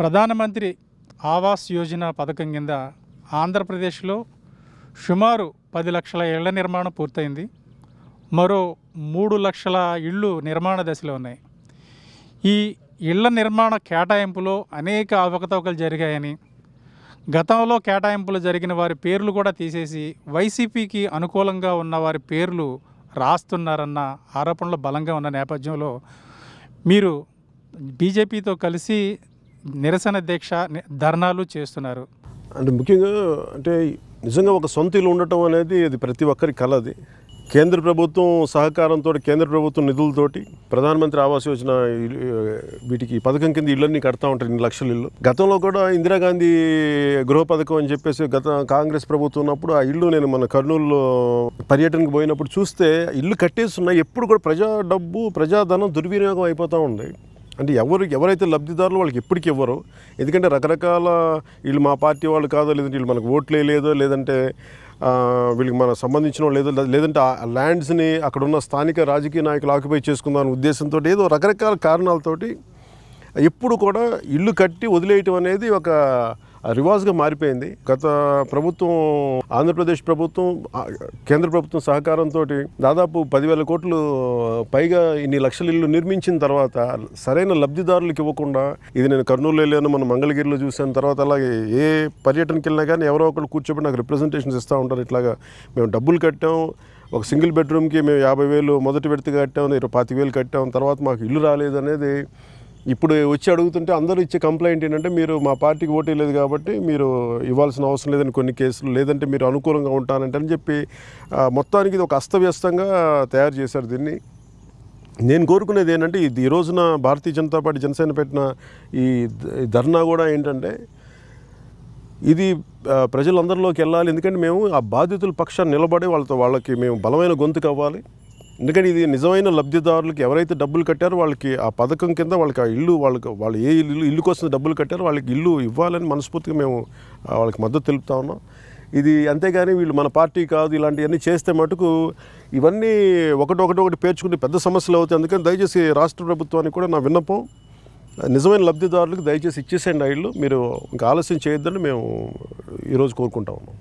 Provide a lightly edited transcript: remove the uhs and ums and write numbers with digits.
ప్రధానమంత్రి ఆవాస్ యోజన పథకం కింద ఆంధ్రప్రదేశ్లో సుమారు 10 లక్షల ఇళ్ల నిర్మాణం పూర్తయింది. మరో 3 లక్షల ఇళ్ళు నిర్మాణ దశలో ఉన్నాయి. ఈ ఇళ్ల నిర్మాణ కేటాయింపులో అనేక అవకతవకలు జరిగాయని, గతంలో కేటాయింపులు జరిగిన వారి పేర్లు కూడా తీసేసి వైసీపీకి అనుకూలంగా ఉన్న వారి పేర్లు రాస్తున్నారన్న ఆరోపణలు బలంగా ఉన్న నేపథ్యంలో మీరు బీజేపీతో కలిసి నిరసన దీక్ష ధర్నాలు చేస్తున్నారు. అంటే ముఖ్యంగా నిజంగా ఒక సొంత ఇల్లు ఉండటం అనేది అది ప్రతి ఒక్కరి కల. అది కేంద్ర ప్రభుత్వం సహకారంతో, కేంద్ర ప్రభుత్వం నిధులతోటి ప్రధానమంత్రి ఆవాస్ యోజన వీటికి పథకం కింద ఇళ్ళన్నీ కడతా ఉంటారు, 2 లక్షల ఇళ్ళు. గతంలో కూడా ఇందిరాగాంధీ గృహ పథకం అని చెప్పేసి కాంగ్రెస్ ప్రభుత్వం ఉన్నప్పుడు ఆ ఇల్లు నేను మన కర్నూలులో పర్యటనకు పోయినప్పుడు చూస్తే ఇల్లు కట్టేస్తున్నాయి. ఎప్పుడు కూడా ప్రజా డబ్బు, ప్రజాధనం దుర్వినియోగం అయిపోతూ ఉంది. అంటే ఎవరైతే లబ్ధిదారులు వాళ్ళకి ఎప్పటికి ఇవ్వరు. ఎందుకంటే రకరకాల వీళ్ళు మా పార్టీ వాళ్ళు కాదో, లేదంటే వీళ్ళు మనకు ఓట్లే లేదో, లేదంటే వీళ్ళకి మనకు సంబంధించిన లేదంటే ఆ ల్యాండ్స్ని అక్కడున్న స్థానిక రాజకీయ నాయకులు ఆక్యుపై చేసుకుందామనే ఉద్దేశంతో ఏదో రకరకాల కారణాలతోటి ఎప్పుడు కూడా ఇల్లు కట్టి వదిలేయటం అనేది ఒక రివాజ్గా మారిపోయింది. గత ప్రభుత్వం, ఆంధ్రప్రదేశ్ ప్రభుత్వం, కేంద్ర ప్రభుత్వం సహకారంతో దాదాపు 10,000 కోట్లు పైగా ఇన్ని లక్షల ఇల్లు నిర్మించిన తర్వాత సరైన లబ్ధిదారులకు ఇవ్వకుండా, ఇది నేను కర్నూలు వెళ్ళాను, మన మంగళగిరిలో చూసాను, తర్వాత అలాగే ఏ పర్యటనకి వెళ్ళినా కానీ ఎవరో ఒకరు కూర్చోబెట్టి నాకు రిప్రజెంటేషన్స్ ఇస్తూ ఉంటారు. ఇట్లాగా మేము డబ్బులు కట్టాం, ఒక సింగిల్ బెడ్రూమ్కి మేము 50,000 మొదటి విడత కట్టాం, 25,000 కట్టాం, తర్వాత మాకు ఇల్లు రాలేదు అనేది ఇప్పుడు వచ్చి అడుగుతుంటే అందరూ ఇచ్చే కంప్లైంట్ ఏంటంటే, మీరు మా పార్టీకి ఓటు లేదు కాబట్టి మీరు ఇవ్వాల్సిన అవసరం లేదని కొన్ని కేసులు, లేదంటే మీరు అనుకూలంగా ఉంటానంటే అని చెప్పి మొత్తానికి ఇది ఒక అస్తవ్యస్తంగా తయారు చేశారు దీన్ని. నేను కోరుకునేది ఏంటంటే, ఈ రోజున భారతీయ జనతా పార్టీ, జనసేన పెట్టిన ఈ ధర్నా కూడా ఏంటంటే, ఇది ప్రజలందరిలోకి వెళ్ళాలి. ఎందుకంటే మేము ఆ బాధితుల పక్షాన్ని నిలబడి వాళ్ళకి మేము బలమైన గొంతుకు అవ్వాలి. ఎందుకంటే ఇది నిజమైన లబ్ధిదారులకి, ఎవరైతే డబ్బులు కట్టారో వాళ్ళకి ఆ పథకం కింద వాళ్ళకి ఆ ఇల్లు, వాళ్ళు ఏ ఇల్లు కోసం డబ్బులు కట్టారో వాళ్ళకి ఇల్లు ఇవ్వాలని మనస్ఫూర్తిగా మేము వాళ్ళకి మద్దతు తెలుపుతా ఉన్నాం. ఇది అంతేగాని వీళ్ళు మన పార్టీ కాదు ఇలాంటివన్నీ చేస్తే మటుకు ఇవన్నీ ఒకటి పేర్చుకుంటే పెద్ద సమస్యలు అవుతాయి. అందుకని దయచేసి రాష్ట్ర ప్రభుత్వానికి కూడా నా విన్నపం, నిజమైన లబ్ధిదారులకు దయచేసి ఇచ్చేసేయండి ఆ ఇల్లు, మీరు ఇంకా ఆలస్యం చేయొద్దని మేము ఈరోజు కోరుకుంటా ఉన్నాం.